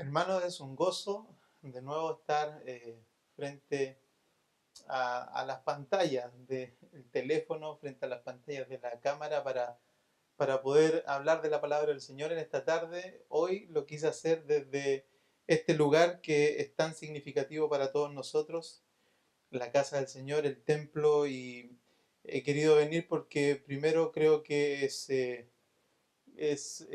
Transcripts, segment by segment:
Hermanos, es un gozo de nuevo estar frente a las pantallas del teléfono, frente a las pantallas de la cámara para poder hablar de la palabra del Señor en esta tarde. Hoy lo quise hacer desde este lugar que es tan significativo para todos nosotros, la casa del Señor, el templo, y he querido venir porque primero creo que es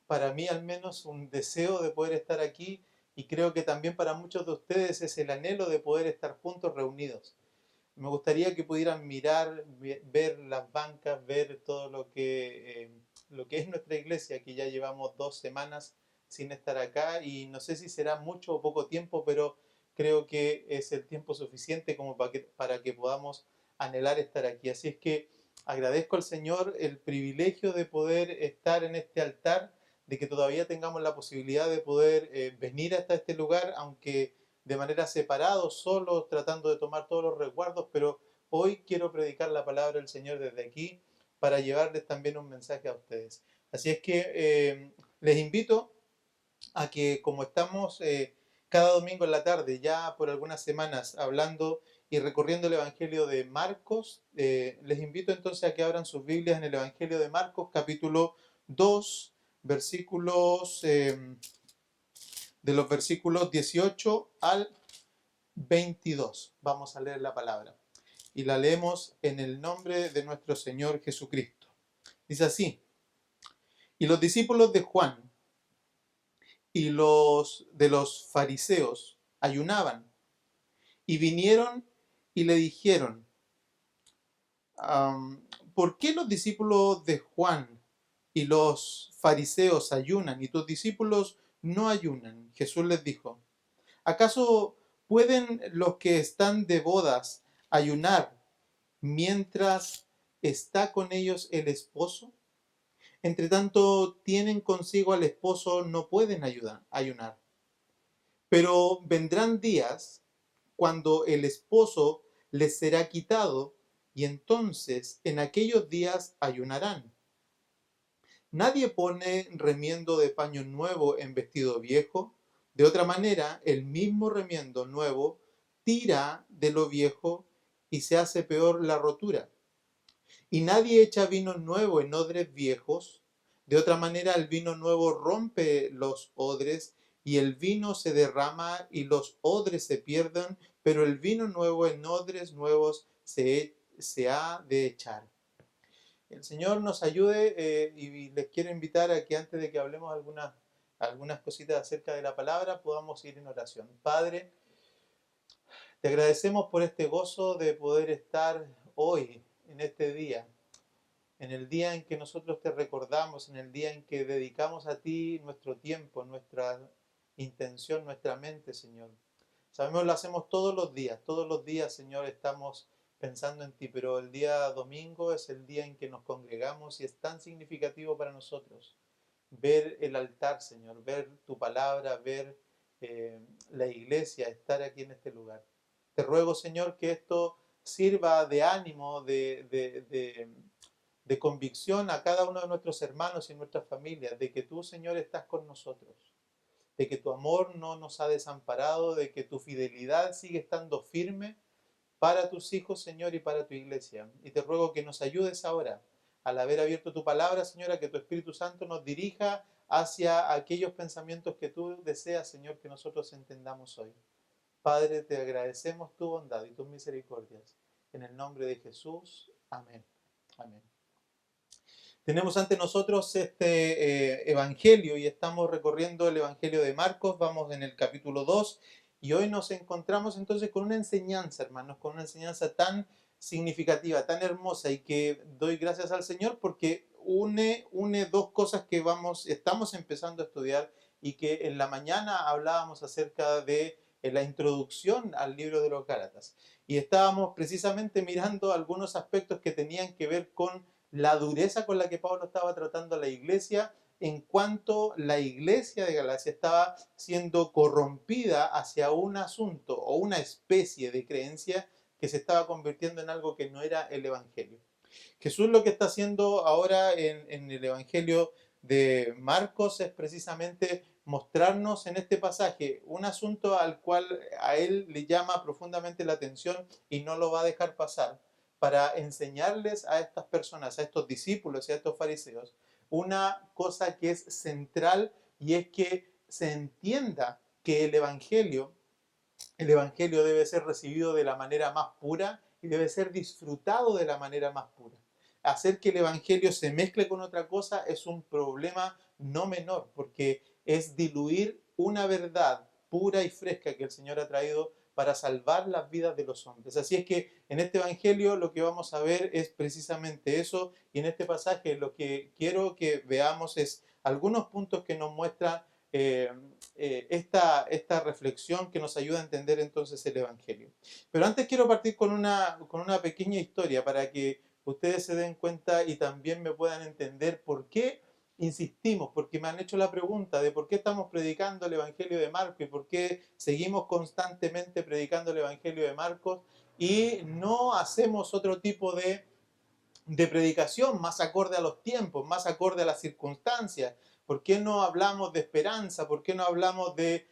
para mí al menos un deseo de poder estar aquí, y creo que también para muchos de ustedes es el anhelo de poder estar juntos reunidos. Me gustaría que pudieran mirar, ver las bancas, ver todo lo que es nuestra iglesia, que ya llevamos 2 semanas sin estar acá, y no sé si será mucho o poco tiempo, pero creo que es el tiempo suficiente como para que podamos anhelar estar aquí. Así es que agradezco al Señor el privilegio de poder estar en este altar, de que todavía tengamos la posibilidad de poder venir hasta este lugar, aunque de manera separada, solos, tratando de tomar todos los resguardos, pero hoy quiero predicar la palabra del Señor desde aquí para llevarles también un mensaje a ustedes. Así es que les invito a que, como estamos cada domingo en la tarde, ya por algunas semanas hablando y recorriendo el Evangelio de Marcos, les invito entonces a que abran sus Biblias en el Evangelio de Marcos, capítulo 2, versículos de los versículos 18 al 22. Vamos a leer la palabra y la leemos en el nombre de nuestro Señor Jesucristo. Dice así: y los discípulos de Juan y los de los fariseos ayunaban, y vinieron y le dijeron, ¿por qué los discípulos de Juan y los fariseos ayunan y tus discípulos no ayunan? Jesús les dijo, ¿acaso pueden los que están de bodas ayunar mientras está con ellos el esposo? Entre tanto tienen consigo al esposo, no pueden ayunar. Pero vendrán días cuando el esposo les será quitado, y entonces en aquellos días ayunarán. Nadie pone remiendo de paño nuevo en vestido viejo. De otra manera, el mismo remiendo nuevo tira de lo viejo y se hace peor la rotura. Y nadie echa vino nuevo en odres viejos. De otra manera, el vino nuevo rompe los odres y el vino se derrama y los odres se pierden, pero el vino nuevo en odres nuevos se ha de echar. El Señor nos ayude, y les quiero invitar a que antes de que hablemos algunas cositas acerca de la palabra, podamos ir en oración. Padre, te agradecemos por este gozo de poder estar hoy, en este día, en el día en que nosotros te recordamos, en el día en que dedicamos a ti nuestro tiempo, nuestra intención, nuestra mente, Señor. Sabemos lo hacemos todos los días, Señor, estamos pensando en ti, pero el día domingo es el día en que nos congregamos y es tan significativo para nosotros ver el altar, Señor, ver tu palabra, ver la iglesia, estar aquí en este lugar. Te ruego, Señor, que esto sirva de ánimo, de convicción a cada uno de nuestros hermanos y nuestras familias, de que tú, Señor, estás con nosotros, de que tu amor no nos ha desamparado, de que tu fidelidad sigue estando firme para tus hijos, Señor, y para tu iglesia. Y te ruego que nos ayudes ahora, al haber abierto tu palabra, Señora, que tu Espíritu Santo nos dirija hacia aquellos pensamientos que tú deseas, Señor, que nosotros entendamos hoy. Padre, te agradecemos tu bondad y tus misericordias. En el nombre de Jesús. Amén. Amén. Tenemos ante nosotros este evangelio y estamos recorriendo el evangelio de Marcos. Vamos en el capítulo 2 y hoy nos encontramos entonces con una enseñanza, hermanos, con una enseñanza tan significativa, tan hermosa, y que doy gracias al Señor porque une dos cosas que estamos empezando a estudiar y que en la mañana hablábamos acerca de la introducción al libro de los Gálatas. Y estábamos precisamente mirando algunos aspectos que tenían que ver con la dureza con la que Pablo estaba tratando a la iglesia, en cuanto la iglesia de Galacia estaba siendo corrompida hacia un asunto o una especie de creencia que se estaba convirtiendo en algo que no era el evangelio. Jesús lo que está haciendo ahora en el evangelio de Marcos es precisamente mostrarnos en este pasaje un asunto al cual a él le llama profundamente la atención y no lo va a dejar pasar, para enseñarles a estas personas, a estos discípulos y a estos fariseos, una cosa que es central, y es que se entienda que el Evangelio debe ser recibido de la manera más pura y debe ser disfrutado de la manera más pura. Hacer que el Evangelio se mezcle con otra cosa es un problema no menor, porque es diluir una verdad pura y fresca que el Señor ha traído para salvar las vidas de los hombres. Así es que en este Evangelio lo que vamos a ver es precisamente eso, y en este pasaje lo que quiero que veamos es algunos puntos que nos muestran eh, esta reflexión que nos ayuda a entender entonces el Evangelio. Pero antes quiero partir con una pequeña historia para que ustedes se den cuenta y también me puedan entender por qué insistimos, porque me han hecho la pregunta de por qué estamos predicando el Evangelio de Marcos y por qué seguimos constantemente predicando el Evangelio de Marcos y no hacemos otro tipo de predicación más acorde a los tiempos, más acorde a las circunstancias. ¿Por qué no hablamos de esperanza? ¿Por qué no hablamos de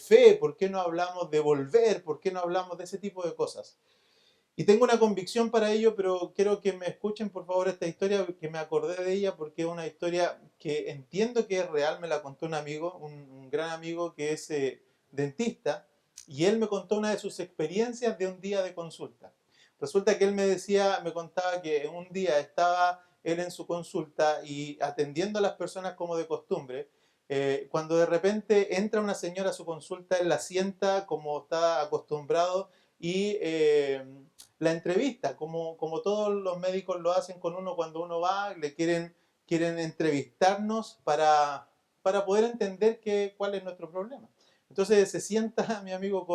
fe? ¿Por qué no hablamos de volver? ¿Por qué no hablamos de ese tipo de cosas? Y tengo una convicción para ello, pero quiero que me escuchen por favor esta historia, que me acordé de ella porque es una historia que entiendo que es real. Me la contó un amigo, un gran amigo que es dentista, y él me contó una de sus experiencias de un día de consulta. Resulta que él me decía, me contaba que un día estaba él en su consulta y atendiendo a las personas como de costumbre, cuando de repente entra una señora a su consulta, él la sienta como está acostumbrado y la entrevista, como todos los médicos lo hacen con uno cuando uno va, quieren entrevistarnos para poder entender cuál es nuestro problema. Entonces se sienta mi amigo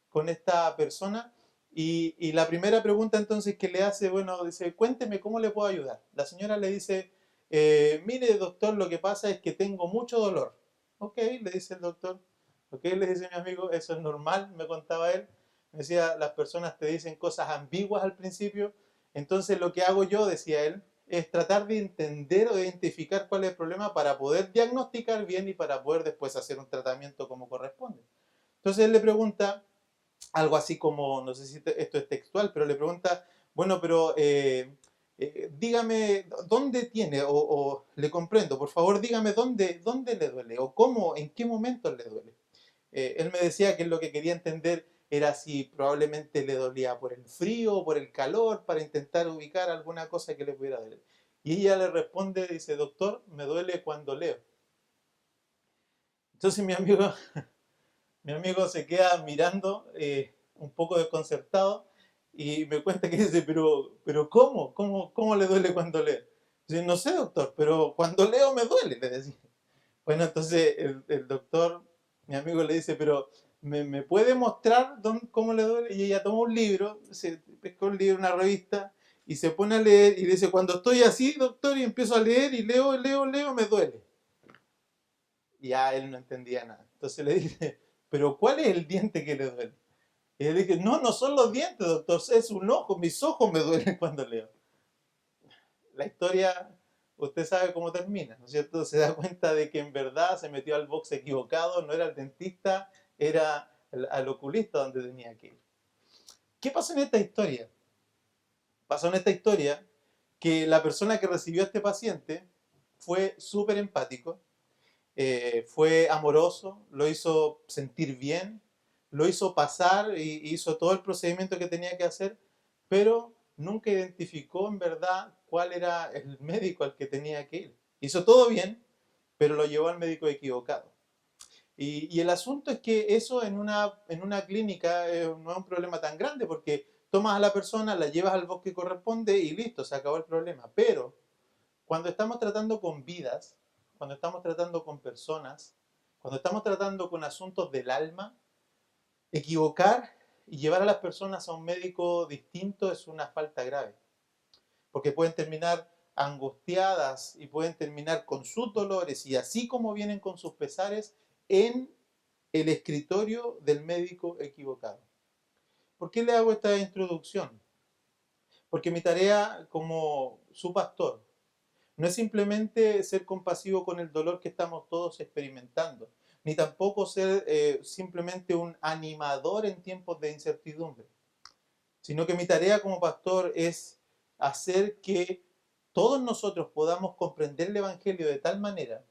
con esta persona y la primera pregunta entonces que le hace, bueno, dice, cuénteme cómo le puedo ayudar. La señora le dice, mire doctor, lo que pasa es que tengo mucho dolor. Ok, le dice el doctor. Ok, le dice mi amigo, eso es normal, me contaba él. Me decía, las personas te dicen cosas ambiguas al principio, entonces lo que hago yo, decía él, es tratar de entender o de identificar cuál es el problema para poder diagnosticar bien y para poder después hacer un tratamiento como corresponde. Entonces él le pregunta algo así como, no sé si esto es textual, pero le pregunta, bueno, pero dígame, ¿dónde tiene? O le comprendo, por favor dígame dónde le duele o cómo, en qué momento le duele. Él me decía que lo que quería entender era si probablemente le dolía por el frío o por el calor, para intentar ubicar alguna cosa que le pudiera doler. Y ella le responde, dice, doctor, me duele cuando leo. Entonces mi amigo se queda mirando un poco desconcertado y me cuenta que dice, pero ¿cómo le duele cuando lee? Dice, no sé, doctor, pero cuando leo me duele, le decía. Bueno, entonces el doctor, mi amigo le dice, pero ¿me puede mostrar cómo le duele? Y ella toma un libro, se pesca un libro, una revista, y se pone a leer y dice, cuando estoy así, doctor, y empiezo a leer y leo, me duele. Y ya él no entendía nada. Entonces le dice, pero ¿cuál es el diente que le duele? Y le dije, no, no son los dientes, doctor, es un ojo, mis ojos me duelen cuando leo. La historia, usted sabe cómo termina, ¿no es cierto? Se da cuenta de que en verdad se metió al box equivocado, no era el dentista, era al oculista donde tenía que ir. ¿Qué pasó en esta historia? Pasó en esta historia que la persona que recibió a este paciente fue súper empático, fue amoroso, lo hizo sentir bien, lo hizo pasar y hizo todo el procedimiento que tenía que hacer, pero nunca identificó en verdad cuál era el médico al que tenía que ir. Hizo todo bien, pero lo llevó al médico equivocado. Y el asunto es que eso en una clínica no es un problema tan grande porque tomas a la persona, la llevas al bosque que corresponde y listo, se acabó el problema. Pero cuando estamos tratando con vidas, cuando estamos tratando con personas, cuando estamos tratando con asuntos del alma, equivocar y llevar a las personas a un médico distinto es una falta grave, porque pueden terminar angustiadas y pueden terminar con sus dolores y así como vienen con sus pesares en el escritorio del médico equivocado. ¿Por qué le hago esta introducción? Porque mi tarea como su pastor no es simplemente ser compasivo con el dolor que estamos todos experimentando, ni tampoco ser simplemente un animador en tiempos de incertidumbre, sino que mi tarea como pastor es hacer que todos nosotros podamos comprender el Evangelio de tal manera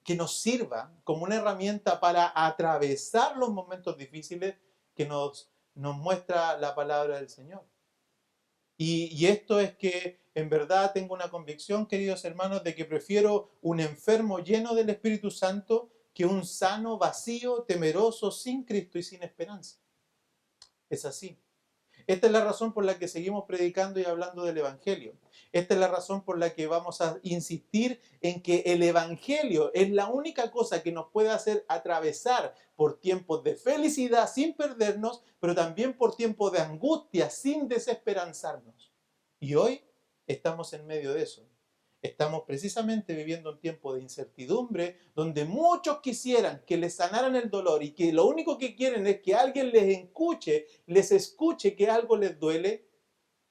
que nos sirva como una herramienta para atravesar los momentos difíciles que nos muestra la palabra del Señor. Y esto es que en verdad tengo una convicción, queridos hermanos, de que prefiero un enfermo lleno del Espíritu Santo que un sano, vacío, temeroso, sin Cristo y sin esperanza. Es así. Esta es la razón por la que seguimos predicando y hablando del Evangelio. Esta es la razón por la que vamos a insistir en que el Evangelio es la única cosa que nos puede hacer atravesar por tiempos de felicidad sin perdernos, pero también por tiempos de angustia sin desesperanzarnos. Y hoy estamos en medio de eso. Estamos precisamente viviendo un tiempo de incertidumbre donde muchos quisieran que les sanaran el dolor y que lo único que quieren es que alguien les escuche que algo les duele,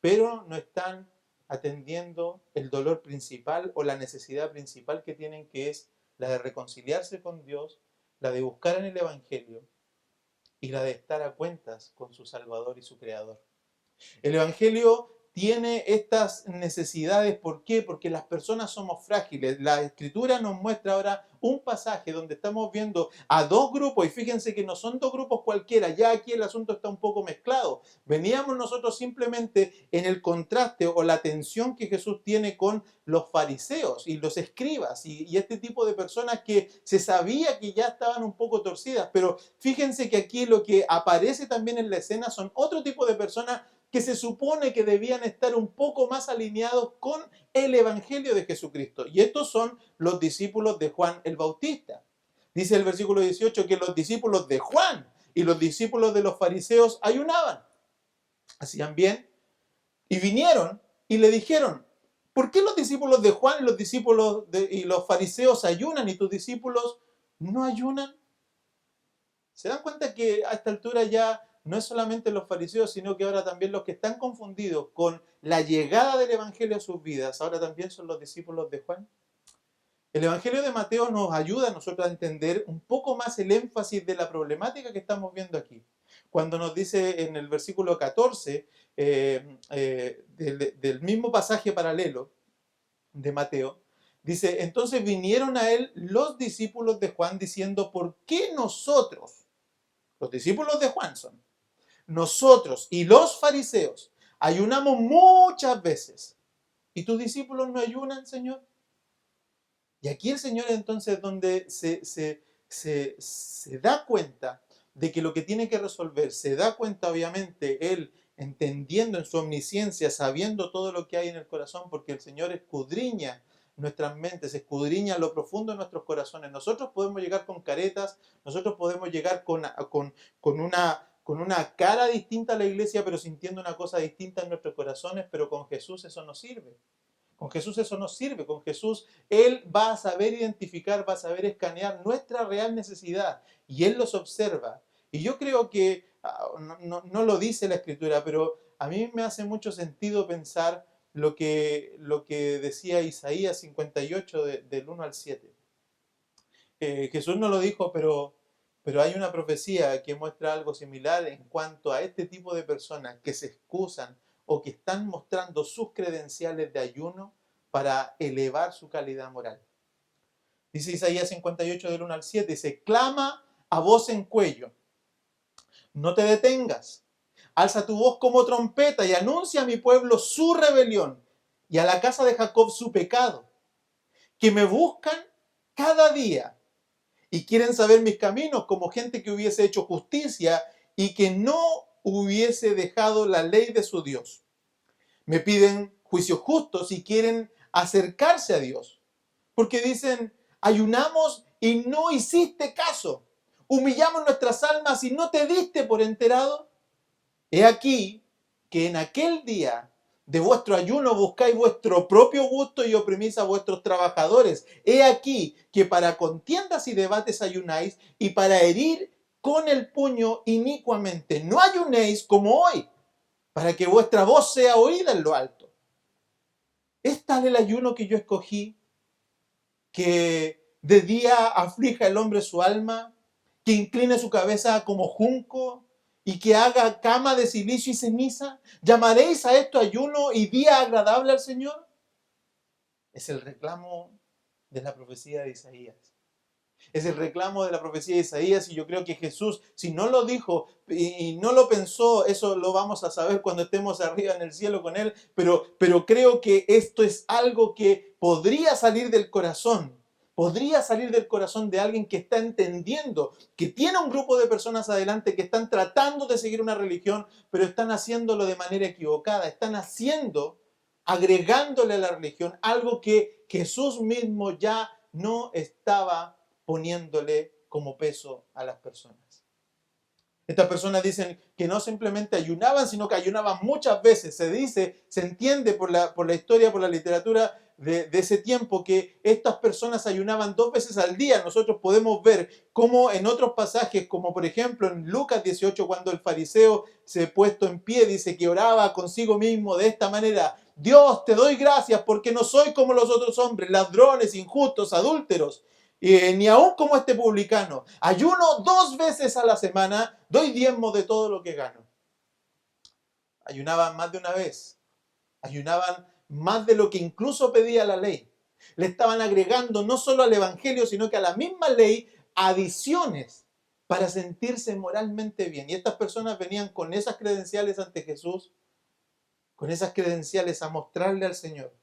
pero no están atendiendo el dolor principal o la necesidad principal que tienen, que es la de reconciliarse con Dios, la de buscar en el Evangelio y la de estar a cuentas con su Salvador y su Creador. El Evangelio tiene estas necesidades. ¿Por qué? Porque las personas somos frágiles. La Escritura nos muestra ahora un pasaje donde estamos viendo a dos grupos, y fíjense que no son dos grupos cualquiera, ya aquí el asunto está un poco mezclado. Veníamos nosotros simplemente en el contraste o la tensión que Jesús tiene con los fariseos y los escribas y este tipo de personas que se sabía que ya estaban un poco torcidas, pero fíjense que aquí lo que aparece también en la escena son otro tipo de personas que se supone que debían estar un poco más alineados con el Evangelio de Jesucristo. Y estos son los discípulos de Juan el Bautista. Dice el versículo 18 que los discípulos de Juan y los discípulos de los fariseos ayunaban. Hacían bien y vinieron y le dijeron: ¿por qué los discípulos de Juan y los fariseos ayunan y tus discípulos no ayunan? ¿Se dan cuenta que a esta altura ya no es solamente los fariseos, sino que ahora también los que están confundidos con la llegada del Evangelio a sus vidas, ahora también son los discípulos de Juan? El Evangelio de Mateo nos ayuda a nosotros a entender un poco más el énfasis de la problemática que estamos viendo aquí. Cuando nos dice en el versículo 14 del mismo pasaje paralelo de Mateo, dice: entonces vinieron a él los discípulos de Juan diciendo: ¿por qué nosotros, los discípulos de Juan son, nosotros y los fariseos, ayunamos muchas veces y tus discípulos no ayunan, Señor? Y aquí el Señor entonces donde se da cuenta de que lo que tiene que resolver, se da cuenta obviamente Él entendiendo en su omnisciencia, sabiendo todo lo que hay en el corazón, porque el Señor escudriña nuestras mentes, escudriña lo profundo de nuestros corazones. Nosotros podemos llegar con caretas, nosotros podemos llegar con una cara distinta a la iglesia, pero sintiendo una cosa distinta en nuestros corazones, pero con Jesús eso no sirve. Con Jesús eso nos sirve. Con Jesús Él va a saber identificar, va a saber escanear nuestra real necesidad y Él los observa. Y yo creo que, no lo dice la Escritura, pero a mí me hace mucho sentido pensar lo que decía Isaías 58 del 1 al 7. Jesús no lo dijo, pero hay una profecía que muestra algo similar en cuanto a este tipo de personas que se excusan o que están mostrando sus credenciales de ayuno para elevar su calidad moral. Dice Isaías 58 del 1 al 7, dice: clama a voz en cuello, no te detengas, alza tu voz como trompeta y anuncia a mi pueblo su rebelión y a la casa de Jacob su pecado, que me buscan cada día y quieren saber mis caminos, como gente que hubiese hecho justicia y que no hubiese dejado la ley de su Dios. Me piden juicios justos y quieren acercarse a Dios, porque dicen: ayunamos y no hiciste caso, humillamos nuestras almas y no te diste por enterado. He aquí que en aquel día de vuestro ayuno buscáis vuestro propio gusto y oprimís a vuestros trabajadores. He aquí que para contiendas y debates ayunáis, y para herir con el puño inicuamente. No ayunéis como hoy, para que vuestra voz sea oída en lo alto. ¿Es tal el ayuno que yo escogí, que de día aflija el hombre su alma, que incline su cabeza como junco y que haga cama de silicio y ceniza? ¿Llamaréis a esto ayuno y día agradable al Señor? Es el reclamo de la profecía de Isaías. Es el reclamo de la profecía de Isaías, y yo creo que Jesús, si no lo dijo y no lo pensó, eso lo vamos a saber cuando estemos arriba en el cielo con Él, pero creo que esto es algo que podría salir del corazón de alguien que está entendiendo, que tiene un grupo de personas adelante que están tratando de seguir una religión, pero están haciéndolo de manera equivocada, están agregándole a la religión algo que Jesús mismo ya no estaba poniéndole como peso a las personas. Estas personas dicen que no simplemente ayunaban, sino que ayunaban muchas veces. Se entiende por la historia, por la literatura de ese tiempo, que estas personas ayunaban 2 veces al día. Nosotros podemos ver cómo en otros pasajes, como por ejemplo en Lucas 18, cuando el fariseo se puesto en pie, dice que oraba consigo mismo de esta manera: Dios, te doy gracias porque no soy como los otros hombres, ladrones, injustos, adúlteros, ni aún como este publicano. Ayuno 2 veces a la semana, doy diezmo de todo lo que gano. Ayunaban más de una vez. Ayunaban más de lo que incluso pedía la ley. Le estaban agregando no solo al evangelio, sino que a la misma ley adiciones para sentirse moralmente bien. Y estas personas venían con esas credenciales ante Jesús, con esas credenciales a mostrarle al Señor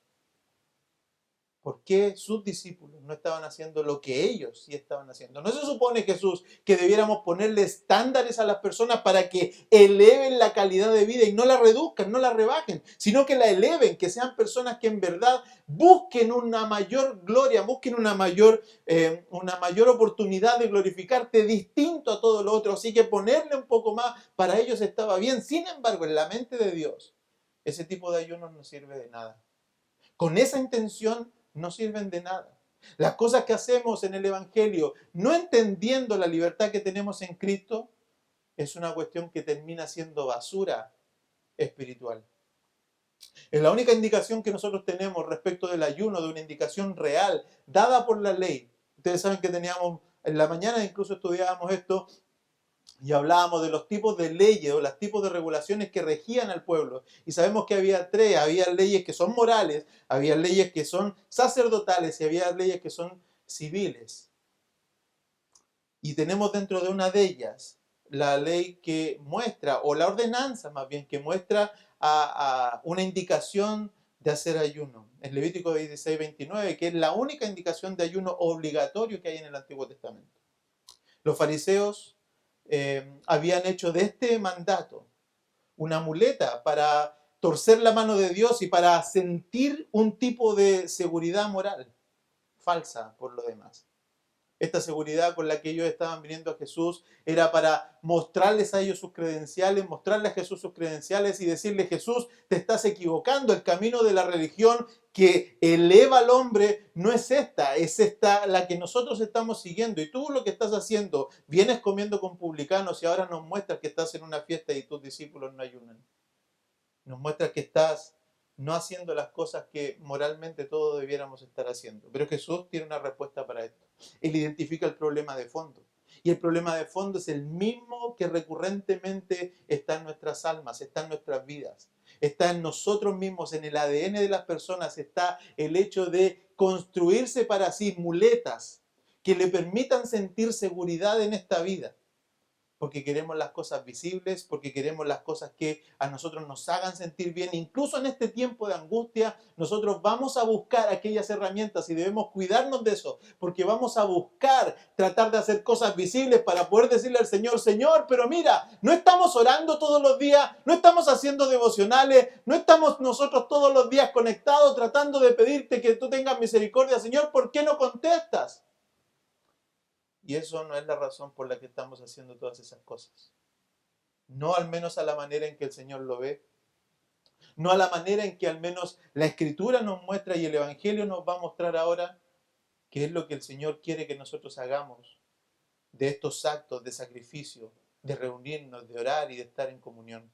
¿por qué sus discípulos no estaban haciendo lo que ellos sí estaban haciendo? ¿No se supone, Jesús, que debiéramos ponerle estándares a las personas para que eleven la calidad de vida y no la reduzcan, no la rebajen, sino que la eleven, que sean personas que en verdad busquen una mayor gloria, busquen una mayor oportunidad de glorificarte distinto a todo lo otro? Así que ponerle un poco más para ellos estaba bien. Sin embargo, en la mente de Dios, ese tipo de ayunos no sirve de nada. Con esa intención no sirven de nada. Las cosas que hacemos en el Evangelio, no entendiendo la libertad que tenemos en Cristo, es una cuestión que termina siendo basura espiritual. Es la única indicación que nosotros tenemos respecto del ayuno, de una indicación real, dada por la ley. Ustedes saben que teníamos, en la mañana incluso estudiábamos esto, y hablábamos de los tipos de leyes o los tipos de regulaciones que regían al pueblo. Y sabemos que había 3, había leyes que son morales, había leyes que son sacerdotales y había leyes que son civiles. Y tenemos dentro de una de ellas la ley que muestra, o la ordenanza más bien, que muestra a una indicación de hacer ayuno. Es Levítico 16, 29, que es la única indicación de ayuno obligatorio que hay en el Antiguo Testamento. Los fariseos habían hecho de este mandato una muleta para torcer la mano de Dios y para sentir un tipo de seguridad moral falsa por lo demás. Esta seguridad con la que ellos estaban viniendo a Jesús era para mostrarles a ellos sus credenciales, mostrarle a Jesús sus credenciales y decirle: Jesús, te estás equivocando, el camino de la religión que eleva al hombre no es esta, es esta la que nosotros estamos siguiendo. Y tú lo que estás haciendo, vienes comiendo con publicanos y ahora nos muestras que estás en una fiesta y tus discípulos no ayunan. Nos muestras que estás no haciendo las cosas que moralmente todos debiéramos estar haciendo. Pero Jesús tiene una respuesta para esto. Él identifica el problema de fondo. Y el problema de fondo es el mismo que recurrentemente está en nuestras almas, está en nuestras vidas. Está en nosotros mismos, en el ADN de las personas, está el hecho de construirse para sí muletas que le permitan sentir seguridad en esta vida. Porque queremos las cosas visibles, porque queremos las cosas que a nosotros nos hagan sentir bien. Incluso en este tiempo de angustia, nosotros vamos a buscar aquellas herramientas y debemos cuidarnos de eso, porque vamos a buscar tratar de hacer cosas visibles para poder decirle al Señor: Señor, pero mira, no estamos orando todos los días, no estamos haciendo devocionales, no estamos nosotros todos los días conectados tratando de pedirte que tú tengas misericordia. Señor, ¿por qué no contestas? Y eso no es la razón por la que estamos haciendo todas esas cosas. No al menos a la manera en que el Señor lo ve. No a la manera en que al menos la Escritura nos muestra y el Evangelio nos va a mostrar ahora qué es lo que el Señor quiere que nosotros hagamos de estos actos de sacrificio, de reunirnos, de orar y de estar en comunión.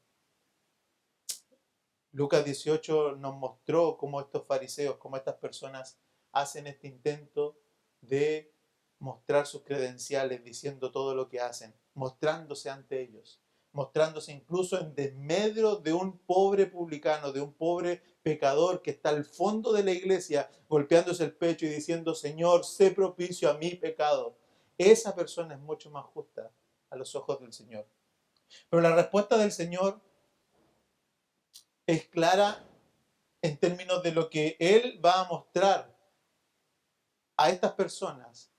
Lucas 18 nos mostró cómo estos fariseos, cómo estas personas hacen este intento de mostrar sus credenciales, diciendo todo lo que hacen, mostrándose ante ellos, mostrándose incluso en desmedro de un pobre publicano, de un pobre pecador que está al fondo de la iglesia, golpeándose el pecho y diciendo: Señor, sé propicio a mi pecado. Esa persona es mucho más justa a los ojos del Señor. Pero la respuesta del Señor es clara en términos de lo que Él va a mostrar a estas personas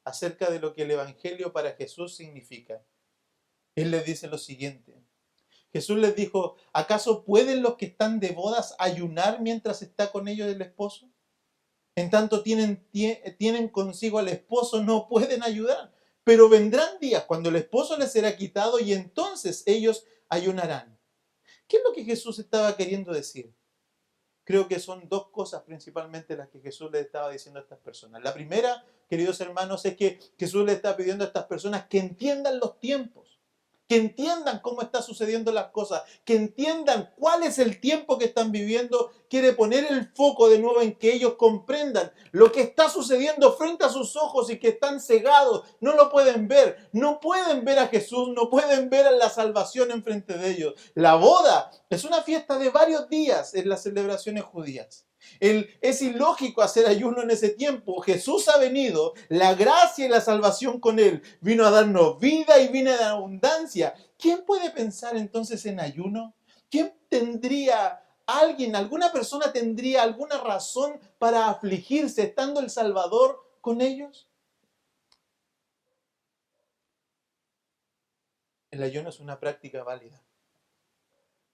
acerca de lo que el Evangelio para Jesús significa. Él les dice lo siguiente. Jesús les dijo: ¿acaso pueden los que están de bodas ayunar mientras está con ellos el esposo? En tanto tienen consigo al esposo, no pueden ayudar. Pero vendrán días cuando el esposo les será quitado y entonces ellos ayunarán. ¿Qué es lo que Jesús estaba queriendo decir? Creo que son dos cosas principalmente las que Jesús le estaba diciendo a estas personas. La primera, queridos hermanos, es que Jesús le está pidiendo a estas personas que entiendan los tiempos, que entiendan cómo están sucediendo las cosas, que entiendan cuál es el tiempo que están viviendo. Quiere poner el foco de nuevo en que ellos comprendan lo que está sucediendo frente a sus ojos y que están cegados, no lo pueden ver, no pueden ver a Jesús, no pueden ver a la salvación enfrente de ellos. La boda es una fiesta de varios días en las celebraciones judías. Es ilógico hacer ayuno en ese tiempo. Jesús ha venido, la gracia y la salvación con Él. Vino a darnos vida y vida en abundancia. ¿Quién puede pensar entonces en ayuno? ¿Quién tendría, alguna persona tendría alguna razón para afligirse estando el Salvador con ellos? El ayuno es una práctica válida,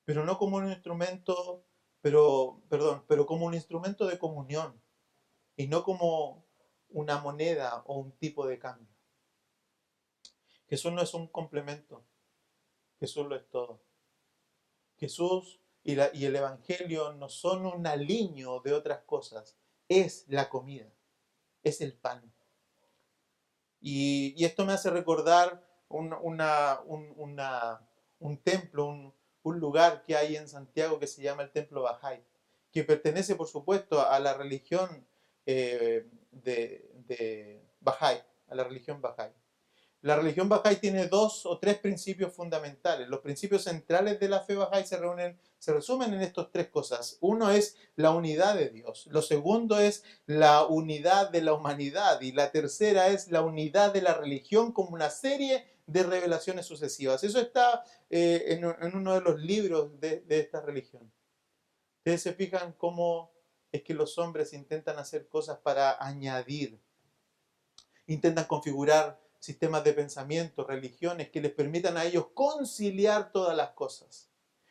pero no como un instrumento, pero como un instrumento de comunión y no como una moneda o un tipo de cambio. Jesús no es un complemento, Jesús lo es todo. Jesús y el Evangelio no son un aliño de otras cosas, es la comida, es el pan. Y esto me hace recordar un templo, un lugar que hay en Santiago que se llama el Templo Bahá'í, que pertenece, por supuesto, a la religión de Bahá'í, a la religión Bahá'í. La religión Bahá'í tiene dos o tres principios fundamentales. Los principios centrales de la fe Bahá'í se resumen en estas tres cosas. Uno es la unidad de Dios. Lo segundo es la unidad de la humanidad. Y la tercera es la unidad de la religión como una serie de revelaciones sucesivas. Eso está en uno de los libros de esta religión. Ustedes se fijan cómo es que los hombres intentan hacer cosas para añadir, intentan configurar sistemas de pensamiento, religiones que les permitan a ellos conciliar todas las cosas.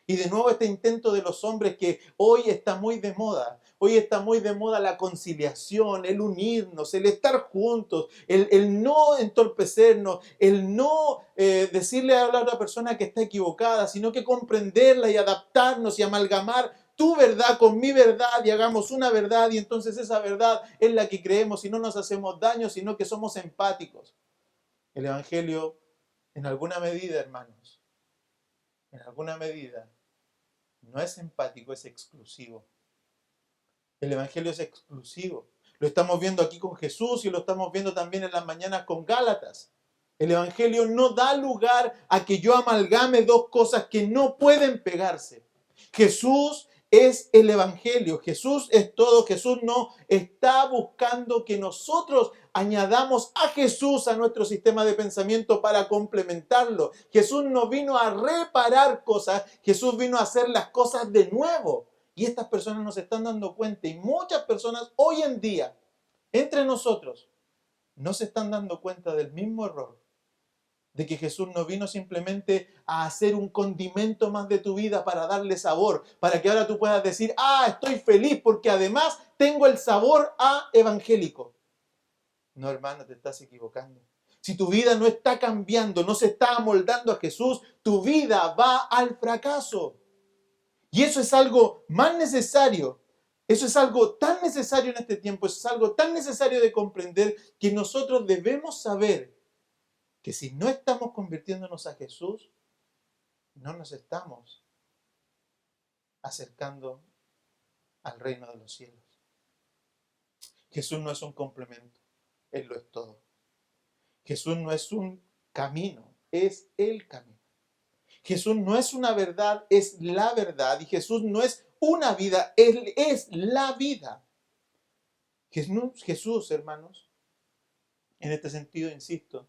Y de nuevo este intento de los hombres que hoy está muy de moda. Hoy está muy de moda la conciliación, el unirnos, el estar juntos, el no entorpecernos, el no decirle a la otra persona que está equivocada, sino que comprenderla y adaptarnos y amalgamar tu verdad con mi verdad y hagamos una verdad y entonces esa verdad es la que creemos y no nos hacemos daño, sino que somos empáticos. El Evangelio, en alguna medida, hermanos, en alguna medida, no es empático, es exclusivo. El Evangelio es exclusivo. Lo estamos viendo aquí con Jesús y lo estamos viendo también en las mañanas con Gálatas. El Evangelio no da lugar a que yo amalgame dos cosas que no pueden pegarse. Jesús es el Evangelio, Jesús es todo. Jesús no está buscando que nosotros añadamos a Jesús a nuestro sistema de pensamiento para complementarlo. Jesús no vino a reparar cosas, Jesús vino a hacer las cosas de nuevo. Y estas personas nos están dando cuenta, y muchas personas hoy en día, entre nosotros, no se están dando cuenta del mismo error, de que Jesús no vino simplemente a hacer un condimento más de tu vida para darle sabor, para que ahora tú puedas decir: ah, estoy feliz porque además tengo el sabor a evangélico. No, hermano, te estás equivocando. Si tu vida no está cambiando, no se está amoldando a Jesús, tu vida va al fracaso. Y eso es algo más necesario. Eso es algo tan necesario en este tiempo, eso es algo tan necesario de comprender, que nosotros debemos saber que si no estamos convirtiéndonos a Jesús, no nos estamos acercando al reino de los cielos. Jesús no es un complemento, Él lo es todo. Jesús no es un camino, es el camino. Jesús no es una verdad, es la verdad. Y Jesús no es una vida, Él es la vida. Jesús, hermanos, en este sentido, insisto,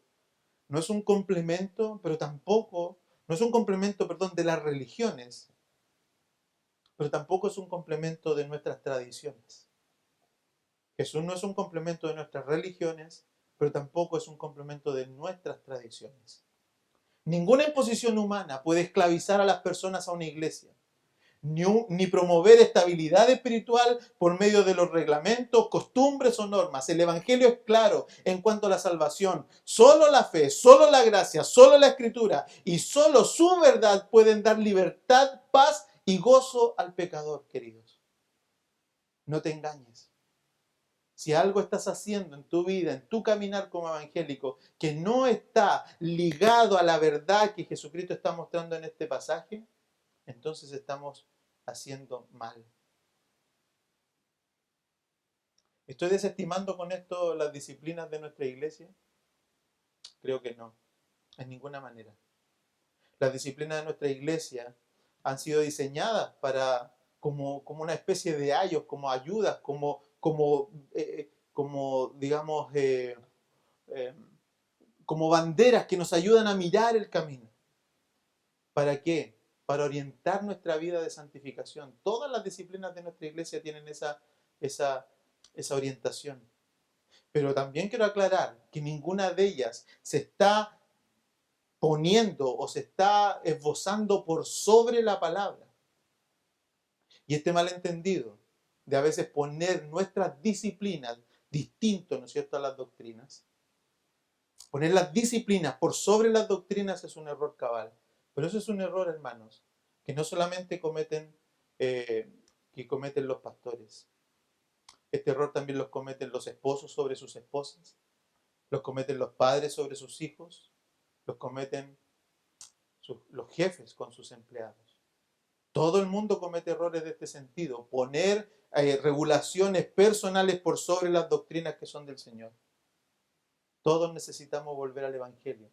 no es un complemento, pero tampoco, no es un complemento, perdón, de las religiones, pero tampoco es un complemento de nuestras tradiciones. Jesús no es un complemento de nuestras religiones, pero tampoco es un complemento de nuestras tradiciones. Ninguna imposición humana puede esclavizar a las personas a una iglesia, ni promover estabilidad espiritual por medio de los reglamentos, costumbres o normas. El Evangelio es claro en cuanto a la salvación. Solo la fe, solo la gracia, solo la Escritura y solo su verdad pueden dar libertad, paz y gozo al pecador, queridos. No te engañes. Si algo estás haciendo en tu vida, en tu caminar como evangélico, que no está ligado a la verdad que Jesucristo está mostrando en este pasaje, entonces estamos haciendo mal. ¿Estoy desestimando con esto las disciplinas de nuestra iglesia? Creo que no, en ninguna manera. Las disciplinas de nuestra iglesia han sido diseñadas como una especie de ayos, como ayudas, digamos, como banderas que nos ayudan a mirar el camino. ¿Para qué? Para orientar nuestra vida de santificación. Todas las disciplinas de nuestra iglesia tienen esa orientación. Pero también quiero aclarar que ninguna de ellas se está poniendo o se está esbozando por sobre la palabra. Y este malentendido de a veces poner nuestras disciplinas distinto, ¿no es cierto?, a las doctrinas. Poner las disciplinas por sobre las doctrinas es un error cabal. Pero eso es un error, hermanos, que no solamente cometen los pastores. Este error también los cometen los esposos sobre sus esposas, los cometen los padres sobre sus hijos, los cometen los jefes con sus empleados. Todo el mundo comete errores de este sentido. Poner regulaciones personales por sobre las doctrinas que son del Señor. Todos necesitamos volver al Evangelio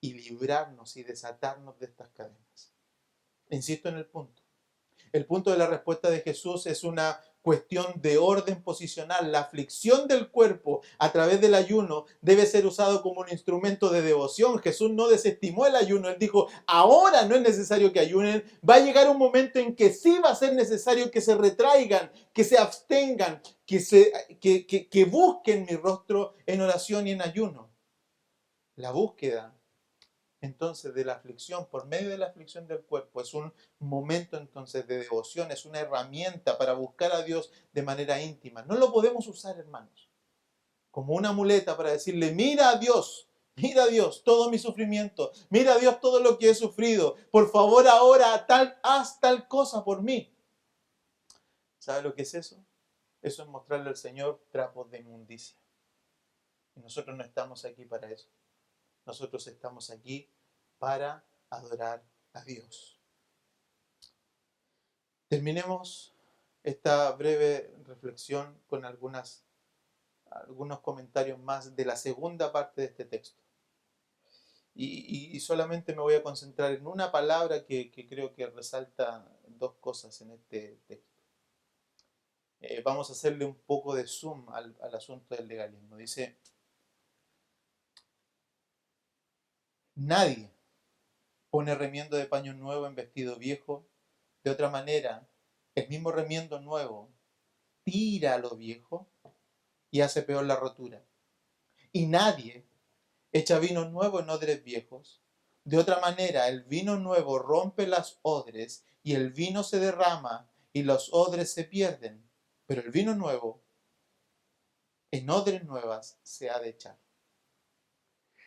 y librarnos y desatarnos de estas cadenas. Insisto en el punto. El punto de la respuesta de Jesús es una cuestión de orden posicional. La aflicción del cuerpo a través del ayuno debe ser usado como un instrumento de devoción. Jesús no desestimó el ayuno. Él dijo, ahora no es necesario que ayunen. Va a llegar un momento en que sí va a ser necesario que se retraigan, que se abstengan, que busquen mi rostro en oración y en ayuno. La búsqueda entonces de la aflicción, por medio de la aflicción del cuerpo, es un momento entonces de devoción, es una herramienta para buscar a Dios de manera íntima. No lo podemos usar, hermanos, como una muleta para decirle, mira a Dios todo mi sufrimiento, mira a Dios todo lo que he sufrido, por favor ahora haz tal cosa por mí. ¿Sabe lo que es eso? Eso es mostrarle al Señor trapos de inmundicia. Y nosotros no estamos aquí para eso. Nosotros estamos aquí para adorar a Dios. Terminemos esta breve reflexión con algunos comentarios más de la segunda parte de este texto. Y solamente me voy a concentrar en una palabra que creo que resalta dos cosas en este texto. Vamos a hacerle un poco de zoom al asunto del legalismo. Dice, nadie pone remiendo de paño nuevo en vestido viejo. De otra manera, el mismo remiendo nuevo tira a lo viejo y hace peor la rotura. Y nadie echa vino nuevo en odres viejos. De otra manera, el vino nuevo rompe las odres y el vino se derrama y los odres se pierden. Pero el vino nuevo en odres nuevas se ha de echar.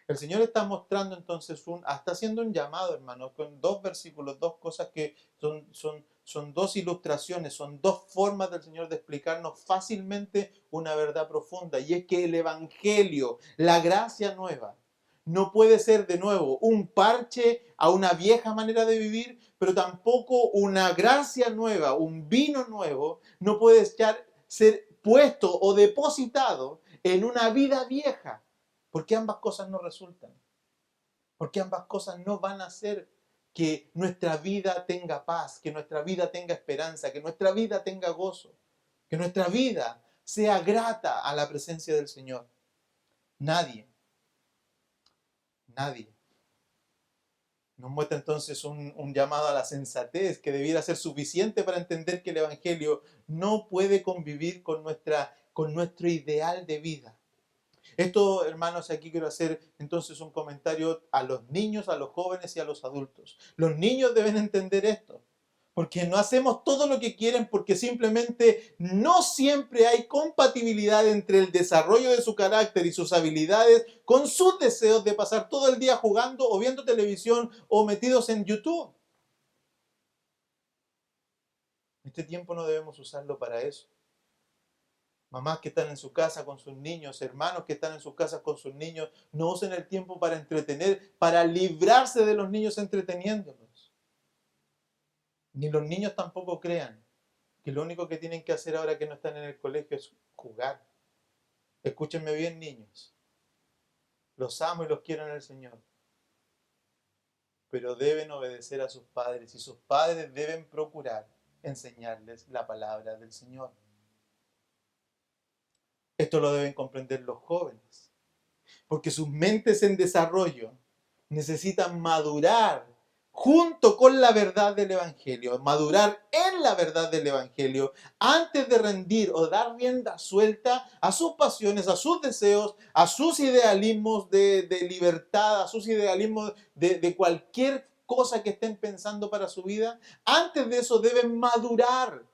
El Señor está mostrando entonces, está haciendo un llamado, hermanos, con dos versículos, dos cosas que son dos ilustraciones, son dos formas del Señor de explicarnos fácilmente una verdad profunda. Y es que el Evangelio, la gracia nueva, no puede ser de nuevo un parche a una vieja manera de vivir, pero tampoco una gracia nueva, un vino nuevo, no puede ser puesto o depositado en una vida vieja, porque ambas cosas no resultan, porque ambas cosas no van a hacer que nuestra vida tenga paz, que nuestra vida tenga esperanza, que nuestra vida tenga gozo, que nuestra vida sea grata a la presencia del Señor. Nadie nos muestra entonces un llamado a la sensatez que debiera ser suficiente para entender que el Evangelio no puede convivir con nuestro ideal de vida. Esto, hermanos, aquí quiero hacer entonces un comentario a los niños, a los jóvenes y a los adultos. Los niños deben entender esto, porque no hacemos todo lo que quieren porque simplemente no siempre hay compatibilidad entre el desarrollo de su carácter y sus habilidades con sus deseos de pasar todo el día jugando o viendo televisión o metidos en YouTube. Este tiempo no debemos usarlo para eso. Mamás que están en su casa con sus niños, hermanos que están en sus casas con sus niños, no usen el tiempo para entretener, para librarse de los niños entreteniéndolos. Ni los niños tampoco crean que lo único que tienen que hacer ahora que no están en el colegio es jugar. Escúchenme bien, niños. Los amo y los quiero en el Señor. Pero deben obedecer a sus padres y sus padres deben procurar enseñarles la palabra del Señor. Esto lo deben comprender los jóvenes, porque sus mentes en desarrollo necesitan madurar junto con la verdad del Evangelio, madurar en la verdad del Evangelio antes de rendir o dar rienda suelta a sus pasiones, a sus deseos, a sus idealismos de libertad, a sus idealismos de cualquier cosa que estén pensando para su vida. Antes de eso deben madurar.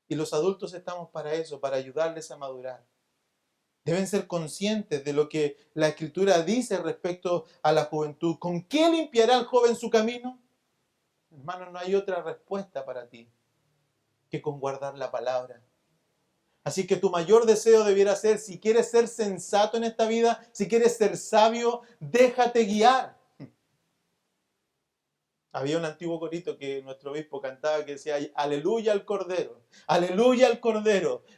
Y los adultos estamos para eso, para ayudarles a madurar. Deben ser conscientes de lo que la Escritura dice respecto a la juventud. ¿Con qué limpiará el joven su camino? Hermano, no hay otra respuesta para ti que con guardar la palabra. Así que tu mayor deseo debiera ser, si quieres ser sensato en esta vida, si quieres ser sabio, déjate guiar. Había un antiguo corito que nuestro obispo cantaba que decía, aleluya al Cordero,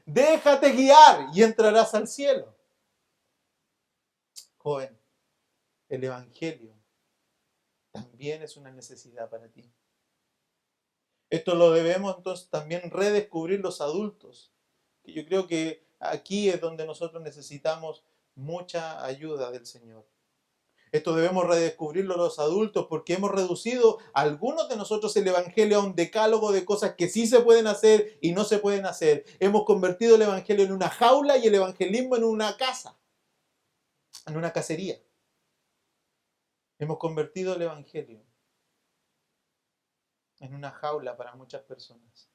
déjate guiar y entrarás al cielo. Joven, el Evangelio también es una necesidad para ti. Esto lo debemos entonces también redescubrir los adultos. Yo creo que aquí es donde nosotros necesitamos mucha ayuda del Señor. Esto debemos redescubrirlo los adultos porque hemos reducido algunos de nosotros el Evangelio a un decálogo de cosas que sí se pueden hacer y no se pueden hacer. Hemos convertido el Evangelio en una jaula y el evangelismo en una casa, en una cacería. Hemos convertido el Evangelio en una jaula para muchas personas.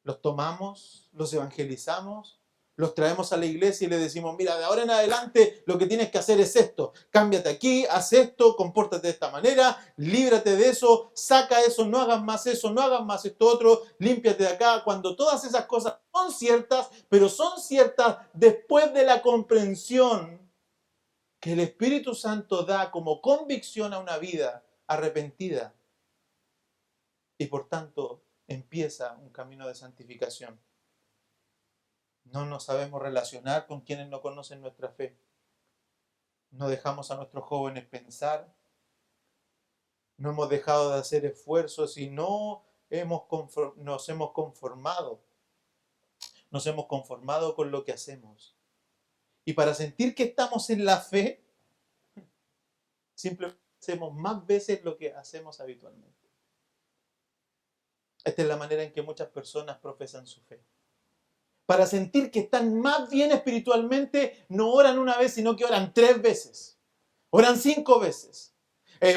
Los tomamos, los evangelizamos, los traemos a la iglesia y le decimos, mira, de ahora en adelante lo que tienes que hacer es esto. Cámbiate aquí, haz esto, compórtate de esta manera, líbrate de eso, saca eso, no hagas más eso, no hagas más esto otro, límpiate de acá. Cuando todas esas cosas son ciertas, pero son ciertas después de la comprensión que el Espíritu Santo da como convicción a una vida arrepentida. Y por tanto empieza un camino de santificación. No nos sabemos relacionar con quienes no conocen nuestra fe. No dejamos a nuestros jóvenes pensar. No hemos dejado de hacer esfuerzos y no nos hemos conformado. Nos hemos conformado con lo que hacemos. Y para sentir que estamos en la fe, simplemente hacemos más veces lo que hacemos habitualmente. Esta es la manera en que muchas personas profesan su fe. Para sentir que están más bien espiritualmente, no oran una vez, sino que oran 3 veces. Oran 5 veces.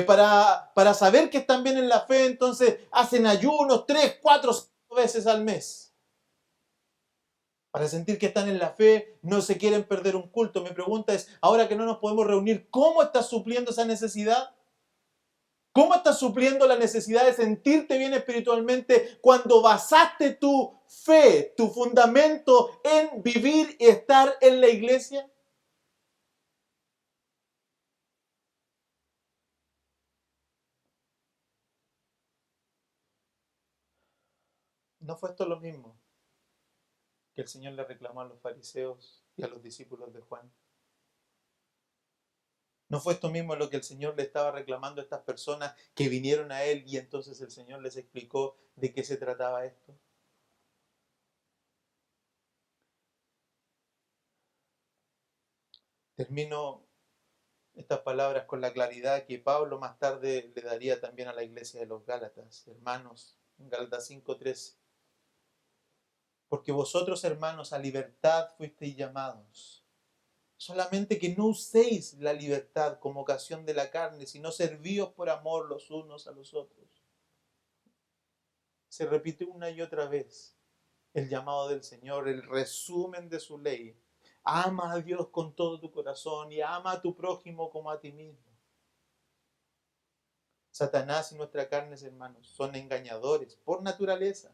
Para saber que están bien en la fe, entonces hacen ayunos 3, 4, 5 veces al mes. Para sentir que están en la fe, no se quieren perder un culto. Mi pregunta es, ahora que no nos podemos reunir, ¿cómo estás supliendo esa necesidad? ¿Cómo estás supliendo la necesidad de sentirte bien espiritualmente cuando basaste tu fe, tu fundamento en vivir y estar en la iglesia? ¿No fue esto lo mismo que el Señor le reclamó a los fariseos y a los discípulos de Juan? ¿No fue esto mismo lo que el Señor le estaba reclamando a estas personas que vinieron a Él y entonces el Señor les explicó de qué se trataba esto? Termino estas palabras con la claridad que Pablo más tarde le daría también a la iglesia de los Gálatas, hermanos, en Gálatas 5:13. Porque vosotros, hermanos, a libertad fuisteis llamados. Solamente que no uséis la libertad como ocasión de la carne, sino servíos por amor los unos a los otros. Se repite una y otra vez el llamado del Señor, el resumen de su ley. Ama a Dios con todo tu corazón y ama a tu prójimo como a ti mismo. Satanás y nuestra carne, hermanos, son engañadores por naturaleza.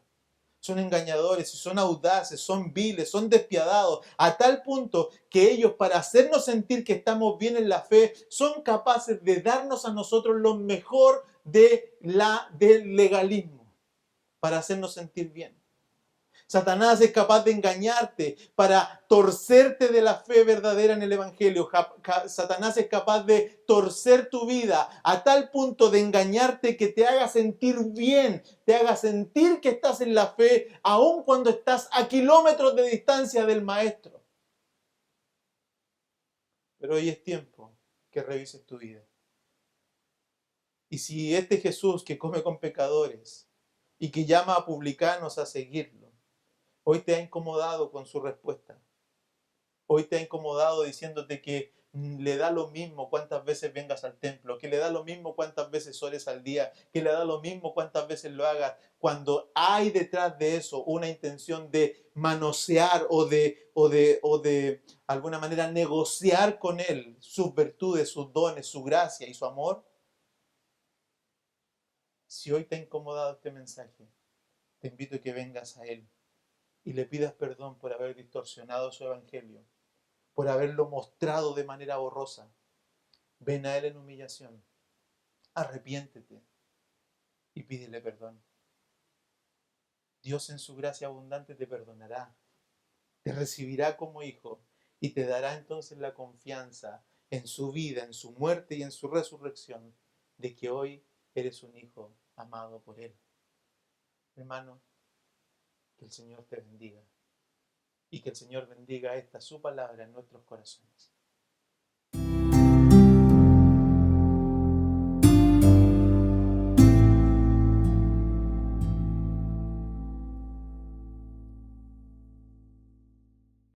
Son engañadores y son audaces, son viles, son despiadados, a tal punto que ellos, para hacernos sentir que estamos bien en la fe, son capaces de darnos a nosotros lo mejor del legalismo, para hacernos sentir bien. Satanás es capaz de engañarte para torcerte de la fe verdadera en el Evangelio. Satanás es capaz de torcer tu vida a tal punto de engañarte que te haga sentir bien, te haga sentir que estás en la fe, aun cuando estás a kilómetros de distancia del Maestro. Pero hoy es tiempo que revises tu vida. Y si este Jesús que come con pecadores y que llama a publicanos a seguirlo, hoy te ha incomodado con su respuesta, hoy te ha incomodado diciéndote que le da lo mismo cuántas veces vengas al templo, que le da lo mismo cuántas veces ores al día, que le da lo mismo cuántas veces lo hagas, cuando hay detrás de eso una intención de manosear o de alguna manera negociar con Él sus virtudes, sus dones, su gracia y su amor. Si hoy te ha incomodado este mensaje, te invito a que vengas a Él y le pidas perdón por haber distorsionado su evangelio, por haberlo mostrado de manera borrosa. Ven a Él en humillación, arrepiéntete y pídele perdón. Dios en su gracia abundante te perdonará, te recibirá como hijo y te dará entonces la confianza en su vida, en su muerte y en su resurrección, de que hoy eres un hijo amado por Él. Hermano, que el Señor te bendiga y que el Señor bendiga esta su palabra en nuestros corazones.